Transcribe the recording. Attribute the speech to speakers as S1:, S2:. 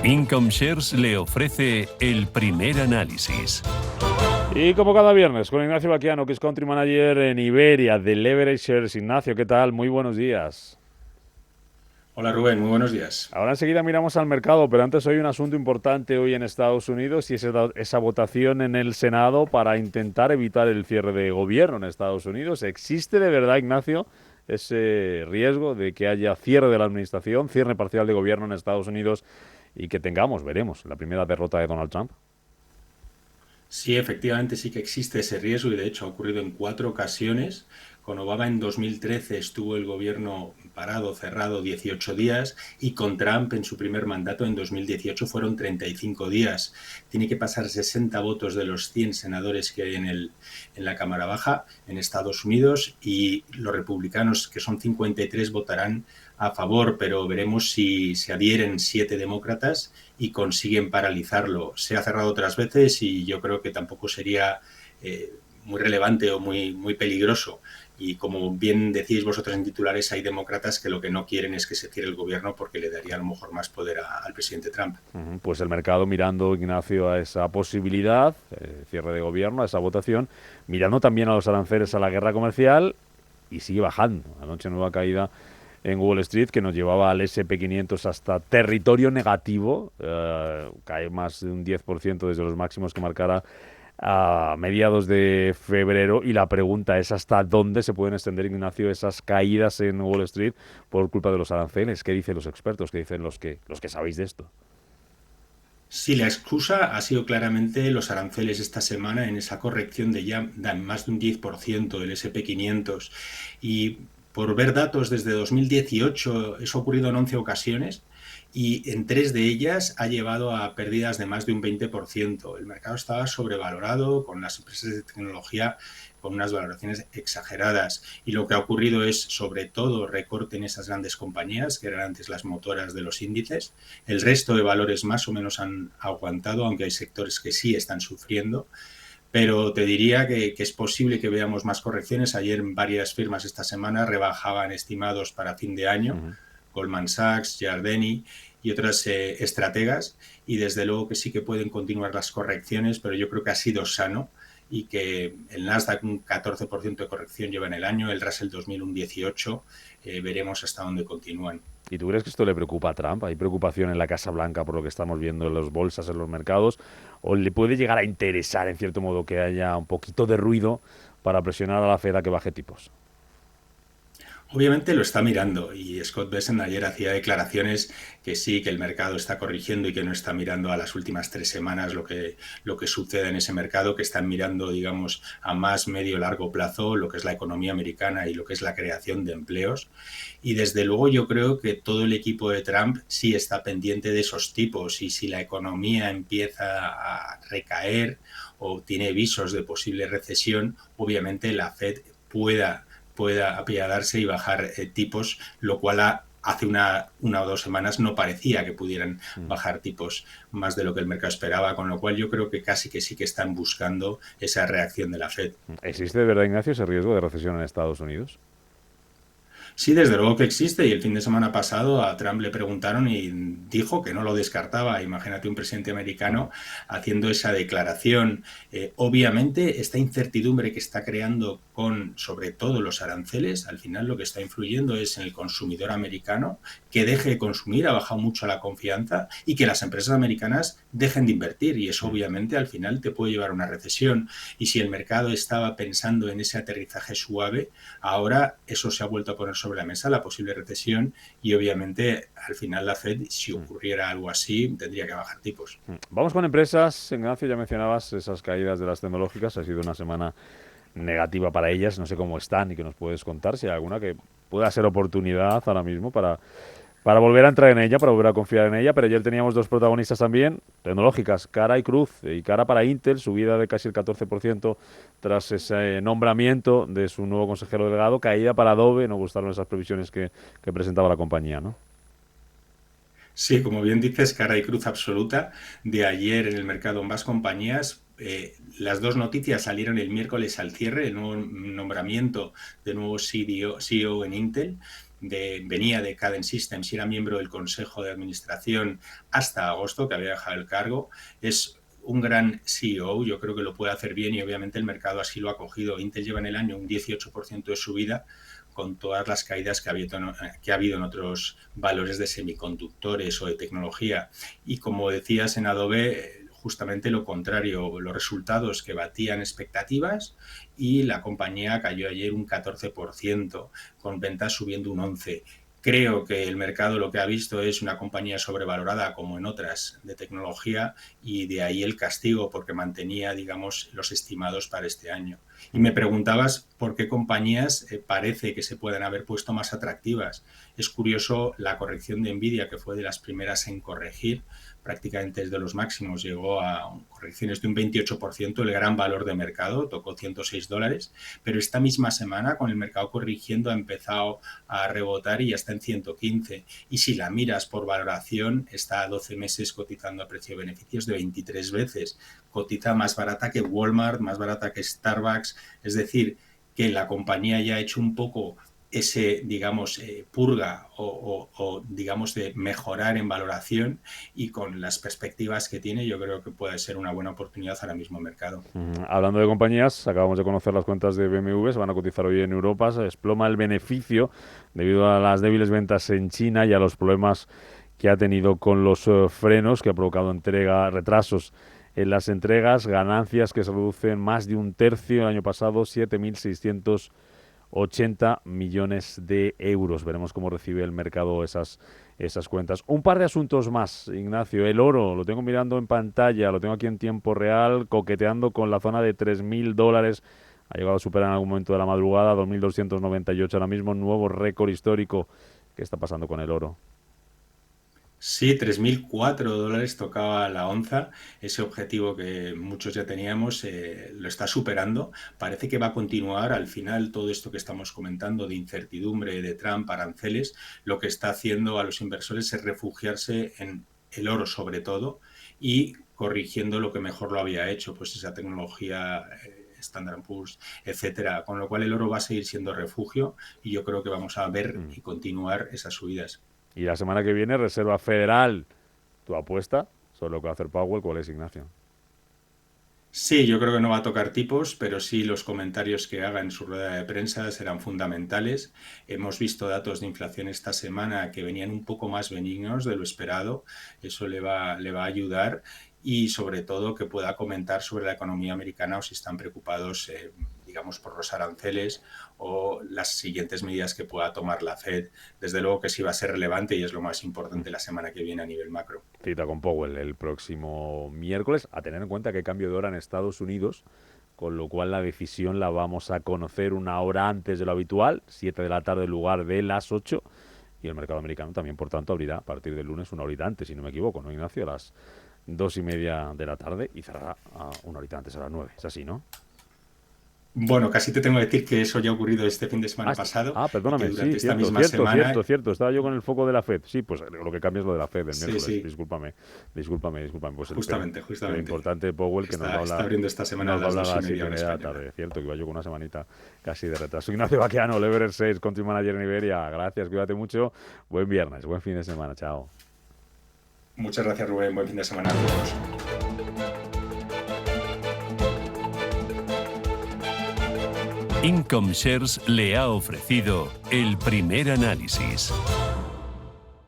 S1: Income Shares le ofrece el primer análisis.
S2: Y como cada viernes, con Ignacio Baquiano, que es Country Manager en Iberia de Leverage Shares. Ignacio, ¿qué tal? Muy buenos días.
S3: Hola Rubén, muy buenos días.
S2: Ahora enseguida miramos al mercado, pero antes hay un asunto importante hoy en Estados Unidos y es esa votación en el Senado para intentar evitar el cierre de gobierno en Estados Unidos. ¿Existe de verdad, Ignacio, ese riesgo de que haya cierre de la administración, cierre parcial de gobierno en Estados Unidos y que veremos, la primera derrota de Donald Trump?
S3: Sí, efectivamente sí que existe ese riesgo y de hecho ha ocurrido en 4 ocasiones. Con Obama en 2013 estuvo el gobierno parado, cerrado 18 días y con Trump en su primer mandato en 2018 fueron 35 días. Tiene que pasar 60 votos de los 100 senadores que hay en la Cámara Baja en Estados Unidos y los republicanos, que son 53, votarán a favor, pero veremos si se adhieren 7 demócratas y consiguen paralizarlo. Se ha cerrado otras veces y yo creo que tampoco sería muy relevante o muy peligroso. Y como bien decís vosotros en titulares, hay demócratas que lo que no quieren es que se cierre el gobierno porque le daría a lo mejor más poder al presidente Trump.
S2: Pues el mercado mirando, Ignacio, a esa posibilidad, cierre de gobierno, a esa votación, mirando también a los aranceles, a la guerra comercial, y sigue bajando. Anoche nueva caída en Wall Street que nos llevaba al S&P 500 hasta territorio negativo, cae más de un 10% desde los máximos que marcara a mediados de febrero, y la pregunta es hasta dónde se pueden extender, Ignacio, esas caídas en Wall Street por culpa de los aranceles. ¿Qué dicen los expertos? ¿Qué dicen los que sabéis de esto?
S3: Sí, la excusa ha sido claramente los aranceles esta semana en esa corrección de ya más de un 10% del S&P 500. Y por ver datos desde 2018, eso ha ocurrido en 11 ocasiones y en 3 de ellas ha llevado a pérdidas de más de un 20%. El mercado estaba sobrevalorado, con las empresas de tecnología con unas valoraciones exageradas, y lo que ha ocurrido es sobre todo recorte en esas grandes compañías que eran antes las motoras de los índices. El resto de valores más o menos han aguantado, aunque hay sectores que sí están sufriendo. Pero te diría que es posible que veamos más correcciones. Ayer varias firmas esta semana rebajaban estimados para fin de año, Goldman Sachs, Giardini y otras estrategas, y desde luego que sí que pueden continuar las correcciones, pero yo creo que ha sido sano y que el Nasdaq un 14% de corrección lleva en el año, el Russell 2000 un 18%, veremos hasta dónde continúan.
S2: ¿Y tú crees que esto le preocupa a Trump? ¿Hay preocupación en la Casa Blanca por lo que estamos viendo en las bolsas, en los mercados? ¿O le puede llegar a interesar, en cierto modo, que haya un poquito de ruido para presionar a la Fed a que baje tipos?
S3: Obviamente lo está mirando, y Scott Bessent ayer hacía declaraciones que sí, que el mercado está corrigiendo y que no está mirando a las últimas 3 semanas lo que sucede en ese mercado, que están mirando, digamos, a más medio largo plazo lo que es la economía americana y lo que es la creación de empleos. Y desde luego yo creo que todo el equipo de Trump sí está pendiente de esos tipos, y si la economía empieza a recaer o tiene visos de posible recesión, obviamente la Fed pueda apiadarse y bajar tipos, lo cual hace una o 2 semanas no parecía que pudieran bajar tipos más de lo que el mercado esperaba, con lo cual yo creo que casi que sí que están buscando esa reacción de la Fed.
S2: ¿Existe de verdad, Ignacio, ese riesgo de recesión en Estados Unidos?
S3: Sí, desde luego que existe, y el fin de semana pasado a Trump le preguntaron y dijo que no lo descartaba. Imagínate un presidente americano haciendo esa declaración. Obviamente esta incertidumbre que está creando con sobre todo los aranceles, al final lo que está influyendo es en el consumidor americano, que deje de consumir, ha bajado mucho la confianza, y que las empresas americanas dejen de invertir, y eso obviamente al final te puede llevar a una recesión. Y si el mercado estaba pensando en ese aterrizaje suave, ahora eso se ha vuelto a poner sobre la mesa, la posible recesión, y obviamente al final la Fed, si ocurriera algo así, tendría que bajar tipos.
S2: Vamos con empresas. Ignacio, ya mencionabas esas caídas de las tecnológicas. Ha sido una semana negativa para ellas. No sé cómo están y que nos puedes contar si hay alguna que pueda ser oportunidad ahora mismo para volver a entrar en ella, para volver a confiar en ella. Pero ayer teníamos 2 protagonistas también, tecnológicas, Cara y Cruz. Y Cara para Intel, subida de casi el 14% tras ese nombramiento de su nuevo consejero delegado. Caída para Adobe, no gustaron esas previsiones que presentaba la compañía, ¿no?
S3: Sí, como bien dices, cara y cruz absoluta de ayer en el mercado. Ambas compañías, las 2 noticias salieron el miércoles al cierre, el nuevo nombramiento de nuevo CEO en Intel, venía de Cadence Systems y era miembro del consejo de administración hasta agosto, que había dejado el cargo. Es un gran CEO, yo creo que lo puede hacer bien y obviamente el mercado así lo ha cogido. Intel lleva en el año un 18% de subida, con todas las caídas que ha habido en otros valores de semiconductores o de tecnología. Y como decías en Adobe, justamente lo contrario, los resultados que batían expectativas y la compañía cayó ayer un 14%, con ventas subiendo un 11%. Creo que el mercado lo que ha visto es una compañía sobrevalorada como en otras de tecnología y de ahí el castigo porque mantenía, digamos, los estimados para este año. Y me preguntabas por qué compañías parece que se pueden haber puesto más atractivas. Es curioso la corrección de Nvidia, que fue de las primeras en corregir, prácticamente desde los máximos, llegó a correcciones de un 28%, el gran valor de mercado, tocó $106, pero esta misma semana, con el mercado corrigiendo, ha empezado a rebotar y ya está en 115. Y si la miras por valoración, está a 12 meses cotizando a precio de beneficios de 23 veces. Cotiza más barata que Walmart, más barata que Starbucks, es decir, que la compañía ya ha hecho un poco ese, digamos, purga o, digamos, de mejorar en valoración, y con las perspectivas que tiene yo creo que puede ser una buena oportunidad ahora mismo en mercado.
S2: Hablando de compañías, acabamos de conocer las cuentas de BMW, se van a cotizar hoy en Europa, se desploma el beneficio debido a las débiles ventas en China y a los problemas que ha tenido con los frenos, que ha provocado retrasos en las entregas, ganancias que se reducen más de un tercio. El año pasado, 7.680 millones de euros. Veremos cómo recibe el mercado esas cuentas. Un par de asuntos más, Ignacio. El oro, lo tengo mirando en pantalla, lo tengo aquí en tiempo real, coqueteando con la zona de $3.000. Ha llegado a superar en algún momento de la madrugada, 2.298 ahora mismo, nuevo récord histórico. ¿Qué está pasando con el oro?
S3: Sí, $3.004 tocaba la onza, ese objetivo que muchos ya teníamos lo está superando, parece que va a continuar. Al final todo esto que estamos comentando de incertidumbre, de Trump, aranceles, lo que está haciendo a los inversores es refugiarse en el oro sobre todo y corrigiendo lo que mejor lo había hecho, pues esa tecnología Standard & Poor's, etcétera, con lo cual el oro va a seguir siendo refugio y yo creo que vamos a ver y continuar esas subidas.
S2: Y la semana que viene, Reserva Federal. ¿Tu apuesta sobre lo que va a hacer Powell? ¿Cuál es, Ignacio?
S3: Sí, yo creo que no va a tocar tipos, pero sí los comentarios que haga en su rueda de prensa serán fundamentales. Hemos visto datos de inflación esta semana que venían un poco más benignos de lo esperado. Eso le va a ayudar, y sobre todo que pueda comentar sobre la economía americana o si están preocupados digamos, por los aranceles o las siguientes medidas que pueda tomar la Fed. Desde luego que sí va a ser relevante y es lo más importante la semana que viene a nivel macro.
S2: Cita con Powell el próximo miércoles, a tener en cuenta que hay cambio de hora en Estados Unidos, con lo cual la decisión la vamos a conocer una hora antes de lo habitual, 7 de la tarde en lugar de las 8, y el mercado americano también, por tanto, abrirá a partir del lunes una horita antes, si no me equivoco, ¿no, Ignacio? A las 2:30 de la tarde y cerrará una horita antes, a las 9. Es así, ¿no?
S3: Bueno, casi te tengo que decir que eso ya ha ocurrido este fin de semana pasado.
S2: Perdóname,
S3: sí,
S2: cierto. Estaba yo con el foco de la Fed. Sí, pues lo que cambia es lo de la Fed el miércoles. Sí. Discúlpame. Pues
S3: justamente.
S2: Lo importante de Powell, que nos va a hablar.
S3: Está abriendo esta semana a las 2:30 de la
S2: tarde. Cierto, que iba yo con una semanita casi de retraso. Ignacio Baqueano, Leverer 6, Country Manager en Iberia. Gracias, cuídate mucho. Buen viernes, buen fin de semana. Chao.
S3: Muchas gracias, Rubén. Buen fin de semana a todos.
S1: Income Shares le ha ofrecido el primer análisis.